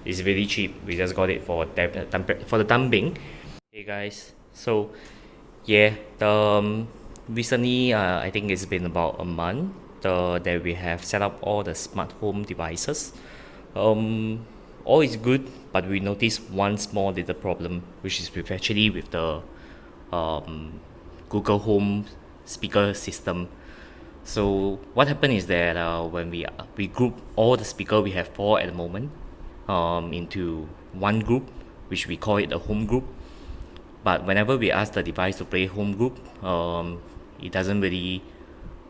It's really cheap. We just got it for for the time being. Hey guys, so yeah, recently I think it's been about a month that we have set up all the smart home devices. Um, all is good, but we noticed one small little problem, which is with the um, Google Home speaker system. So what happened is that when we group all the speaker, we have four at the moment, into one group, which we call it the home group. But whenever we ask the device to play home group, it doesn't really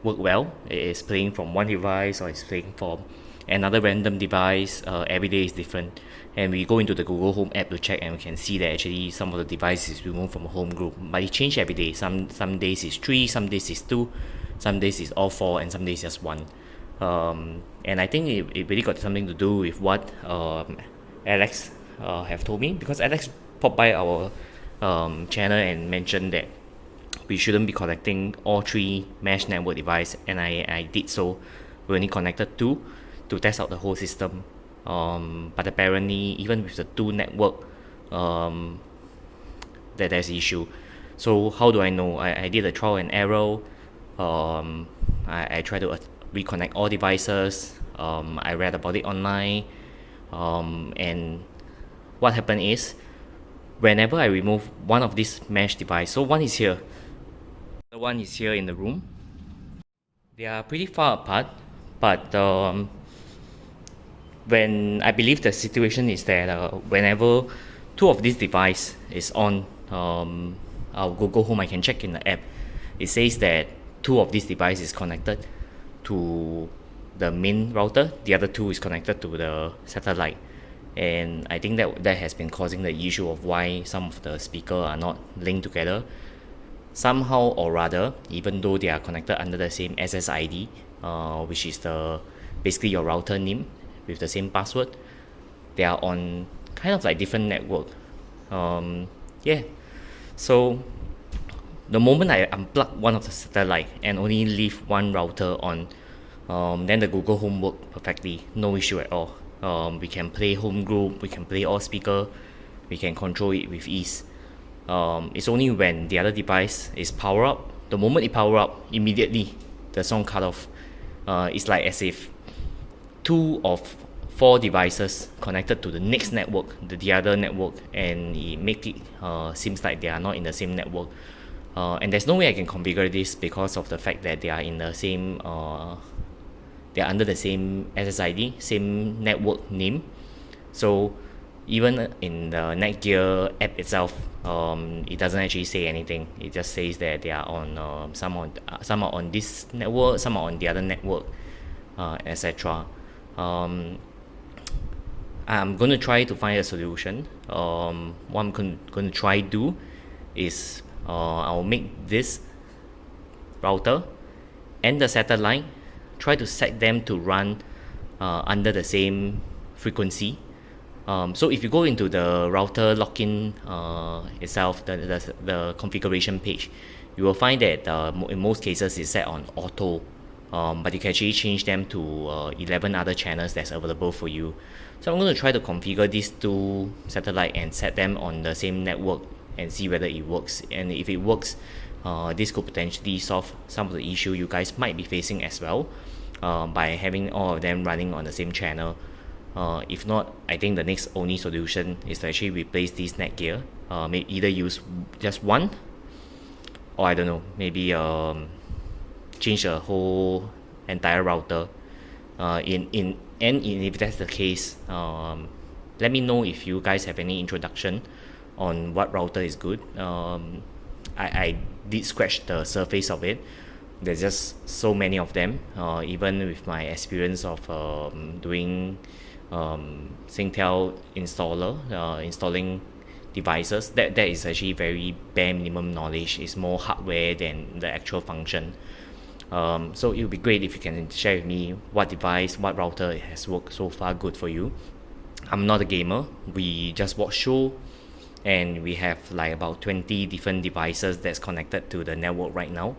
work well. It is playing from one device or it's playing from another random device. Every day is different, and we go into the Google Home app to check, and we can see that actually some of the devices removed from a home group, but it changes every day. Some days is three, some days is two, some days is all four, and some days just one. And I think it really got something to do with what Alex have told me, because Alex popped by our channel and mentioned that we shouldn't be connecting all three mesh network device, and I did so. We only connected two to test out the whole system, but apparently even with the two network, that there's issue. So how do I know? I did a trial and error. I tried to reconnect all devices. I read about it online, and what happened is whenever I remove one of these mesh device, so one is here, the one is here in the room. They are pretty far apart, but when I believe the situation is that whenever two of these device is on our Google Home, I can check in the app. It says that two of these device is connected to the main router, the other two is connected to the satellite, and I think that has been causing the issue of why some of the speaker are not linked together somehow or rather, even though they are connected under the same SSID, which is the basically your router name with the same password. They are on kind of like different network. Yeah, so the moment I unplug one of the satellite and only leave one router on, then the Google Home work perfectly, no issue at all. We can play home group, we can play all speaker, we can control it with ease. It's only when the other device is power up, the moment it power up, immediately the song cut off. It's like as if two of four devices connected to the next network, the other network, and it make it seems like they are not in the same network. And there's no way I can configure this because of the fact that they are in the same they are under the same SSID, same network name. So even in the Netgear app itself, it doesn't actually say anything. It just says that they are on some are on this network, some are on the other network, etc. I'm going to try to find a solution. What I'm going to try do is I'll make this router and the satellite, try to set them to run under the same frequency. So if you go into the router login itself, the configuration page, you will find that in most cases it's set on auto, but you can actually change them to 11 other channels that's available for you. So I'm going to try to configure these two satellite and set them on the same network and see whether it works. And if it works, this could potentially solve some of the issue you guys might be facing as well, by having all of them running on the same channel. If not, I think the next only solution is to actually replace this Netgear. Maybe either use just one, or I don't know, maybe change the whole entire router. If that's the case, let me know if you guys have any introduction on what router is good. I did scratch the surface of it. There's just so many of them. Even with my experience of doing Singtel installing devices, that is actually very bare minimum knowledge. It's more hardware than the actual function. So it would be great if you can share with me what device, what router has worked so far good for you. I'm not a gamer. We just watch show, and we have like about 20 different devices that's connected to the network right now.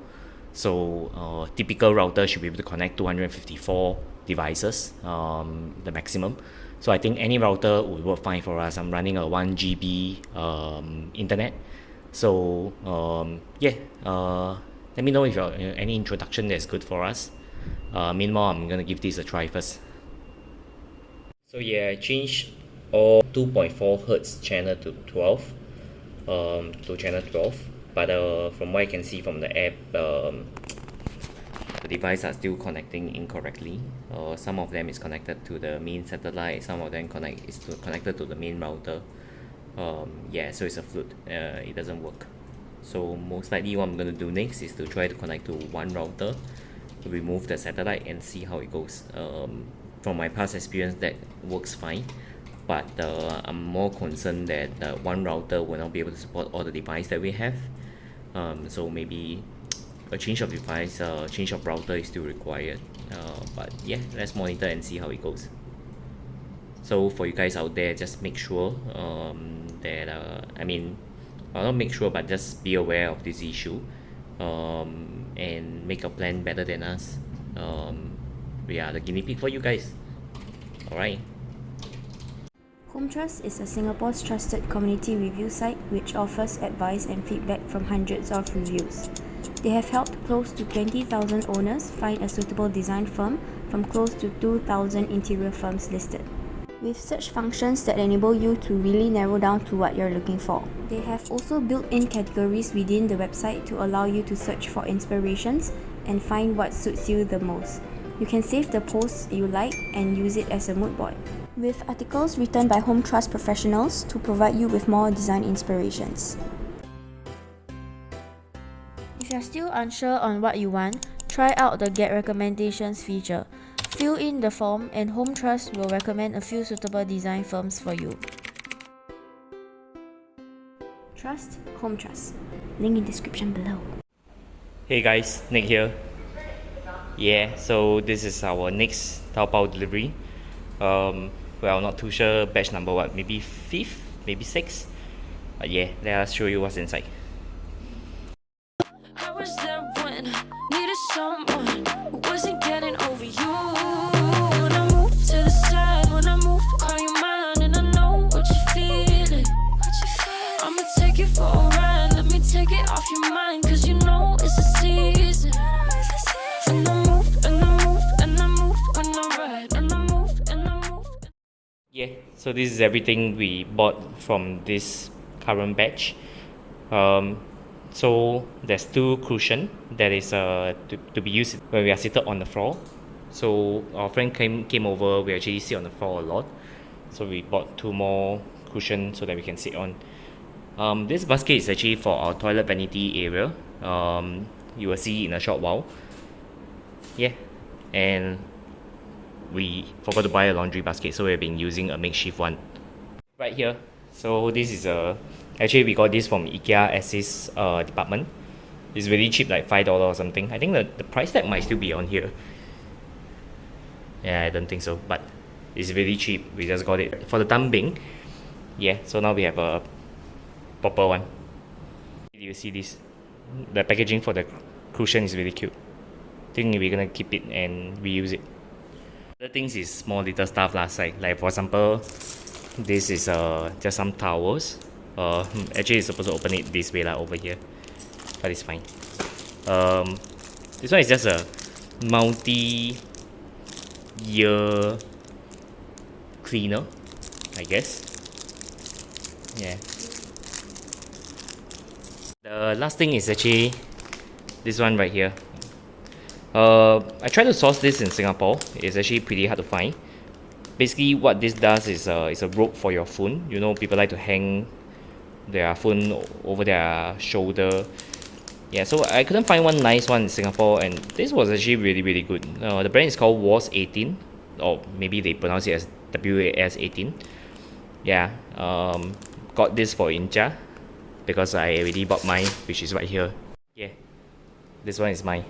So typical router should be able to connect 254 devices, the maximum. So I think any router would work fine for us. I'm running a 1 GB internet. So yeah, let me know if you any introduction that's good for us. Meanwhile, I'm gonna give this a try first. So yeah, I changed all 2.4 Hz channel to 12, to channel 12. But from what I can see from the app, the devices are still connecting incorrectly. Some of them is connected to the main satellite, some of them connected to the main router. Yeah, so it's a fluke. It doesn't work. So most likely what I'm going to do next is to try to connect to one router, remove the satellite and see how it goes. From my past experience, that works fine, but I'm more concerned that one router will not be able to support all the devices that we have. So maybe a change of device, change of router is still required. But yeah, let's monitor and see how it goes. So for you guys out there, just make sure that not make sure, but just be aware of this issue, and make a plan better than us. We are the guinea pig for you guys. Alright. Hometrust is Singapore's trusted community review site which offers advice and feedback from hundreds of reviews. They have helped close to 20,000 owners find a suitable design firm from close to 2,000 interior firms listed, with search functions that enable you to really narrow down to what you're looking for. They have also built-in categories within the website to allow you to search for inspirations and find what suits you the most. You can save the posts you like and use it as a mood board, with articles written by Hometrust professionals to provide you with more design inspirations. If you're still unsure on what you want, try out the Get Recommendations feature. Fill in the form and Hometrust will recommend a few suitable design firms for you. Trust Hometrust. Link in description below. Hey guys, Nick here. Yeah, so this is our next Taobao delivery. Well, not too sure batch number what, maybe 5th, maybe 6th. But yeah, let us show you what's inside. I was there when I needed someone who wasn't getting over you. When I move to the side, when I move, call you mine, and I know what you're feeling. I'ma take it for a ride, let me take it off your mind, cause you know it's a season. And I move, and I move, and I move, and I ride, and I move, and I move. Yeah, so this is everything we bought from this current batch. So there's 2 cushion that is to be used when we are seated on the floor. So our friend came over, we actually sit on the floor a lot, so we bought 2 more cushions so that we can sit on. This basket is actually for our toilet vanity area. You will see in a short while. Yeah, and we forgot to buy a laundry basket, so we've been using a makeshift one right here. So this is actually we got this from IKEA Assist department. It's really cheap, like $5 or something. I think the price tag might still be on here. Yeah, I don't think so, but it's really cheap. We just got it for the time being. Yeah, so now we have a proper one. You see this? The packaging for the cushion is really cute. I think we're gonna keep it and reuse it. Other things is small little stuff last side. Like for example, this is just some towels. Actually it's supposed to open it this way over here, but it's fine. This one is just a multi-year cleaner, I guess. Yeah. The last thing is actually this one right here. I tried to source this in Singapore. It's actually pretty hard to find. Basically what this does is a rope for your phone. You know, people like to hang their phone over their shoulder. Yeah, so I couldn't find one nice one in Singapore, and this was actually really good. The brand is called WAS 18, or maybe they pronounce it as WAS 18. Yeah, got this for Inja because I already bought mine, which is right here. Yeah, this one is mine.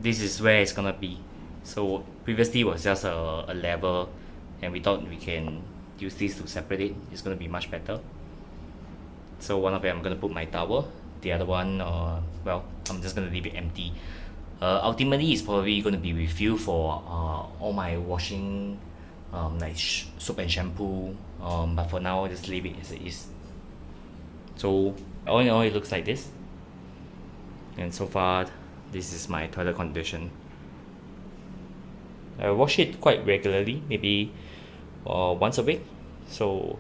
this is where it's gonna be. So previously it was just a level, and we thought we can use this to separate it. It's gonna be much better. So one of it I'm gonna put my towel, the other one well, I'm just gonna leave it empty. Ultimately it's probably gonna be refilled for all my washing, like soap and shampoo, but for now I'll just leave it as it is. So all in all it looks like this, and so far this is my toilet condition. I wash it quite regularly, maybe once a week, so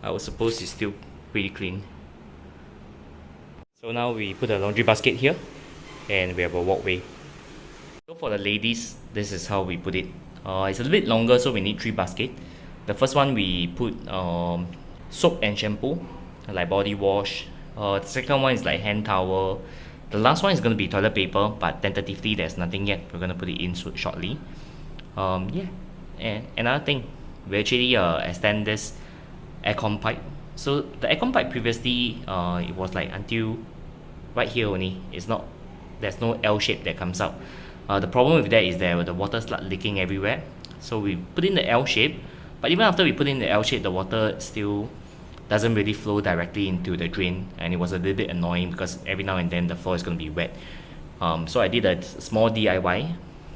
I would suppose it's still pretty clean. So now we put a laundry basket here, and we have a walkway. So for the ladies, this is how we put it. It's a little bit longer, so we need 3 baskets. The first one we put soap and shampoo, like body wash. The second one is like hand towel. The last one is going to be toilet paper, but tentatively there's nothing yet. We're going to put it in shortly. Yeah, and another thing, we actually extend this aircon pipe. So the aircon pipe previously it was like until right here only. There's no L shape that comes out. The problem with that is that the water start leaking everywhere. So we put in the L shape, but even after we put in the L shape, the water still doesn't really flow directly into the drain, and it was a little bit annoying because every now and then the floor is going to be wet. So I did a small DIY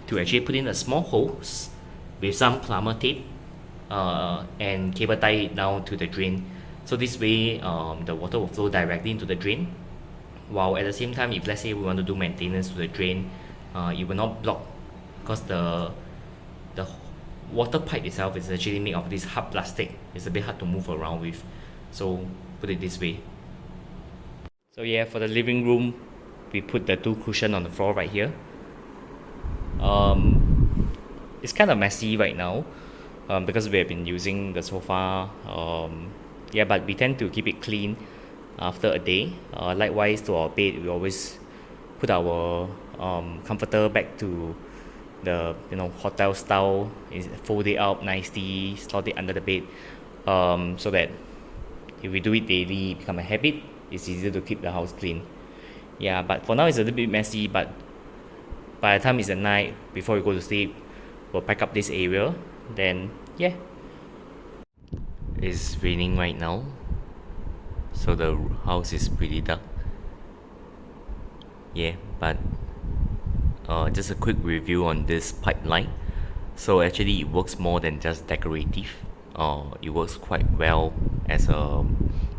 to actually put in a small hose with some plumber tape and cable tie it down to the drain. So this way the water will flow directly into the drain, while at the same time, if let's say we want to do maintenance to the drain, it will not block, because the water pipe itself is actually made of this hard plastic. It's a bit hard to move around with, so put it this way. So yeah, for the living room, we put the 2 cushions on the floor right here. It's kind of messy right now because we have been using the sofa, yeah, but we tend to keep it clean after a day. Likewise to our bed, we always put our comforter back to the hotel style, is fold it up nicely, slot it under the bed, so that if we do it daily, it become a habit, it's easier to keep the house clean. Yeah, but for now it's a little bit messy, but by the time it's at night, before we go to sleep, we'll pack up this area. Then yeah, it's raining right now, so the house is pretty dark. Yeah, but just a quick review on this pipeline. So actually it works more than just decorative. It works quite well as a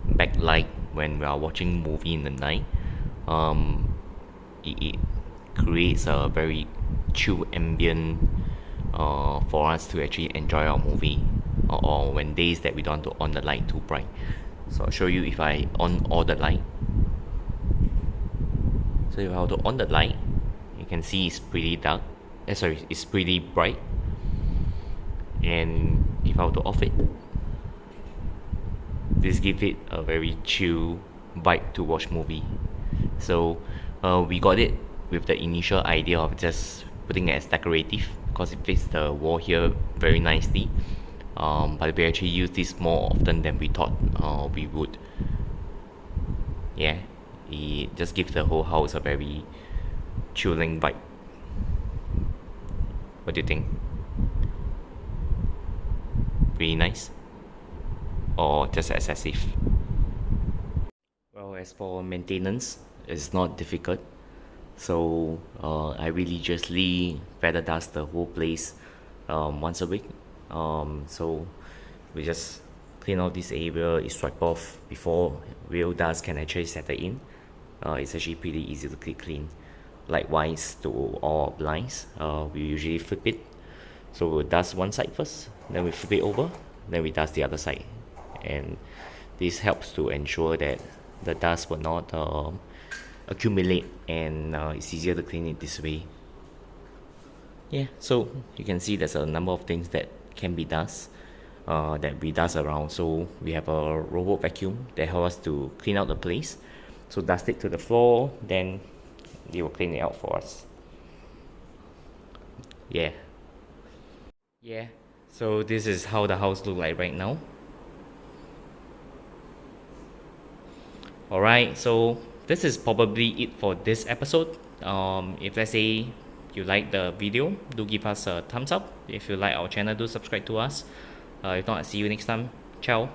backlight when we are watching movie in the night. It creates a very chill ambient for us to actually enjoy our movie, or when days that we don't want to on the light too bright. So I'll show you if I on all the light. So if I were to on the light, you can see it's pretty dark. It's pretty bright. And if I were to off it, this gives it a very chill vibe to watch movie. So we got it with the initial idea of just putting it as decorative because it fits the wall here very nicely. But we actually use this more often than we thought we would. Yeah, it just gives the whole house a very chilling vibe. What do you think? Pretty nice? Or just excessive? Well, as for maintenance, it's not difficult. So I religiously feather dust the whole place once a week. So we just clean out this area, it swipe off before real dust can actually settle in. It's actually pretty easy to clean. Likewise to all blinds, we usually flip it. So we'll dust one side first, then we flip it over, then we dust the other side. And this helps to ensure that the dust will not accumulate, and it's easier to clean it this way. Yeah, so you can see there's a number of things that can be dust, that we dust around. So we have a robot vacuum that helps us to clean out the place. So dust it to the floor, then they will clean it out for us. Yeah, so this is how the house look like right now. Alright, so this is probably it for this episode. If let's say you like the video, do give us a thumbs up. If you like our channel, do subscribe to us. If not, I'll see you next time. Ciao.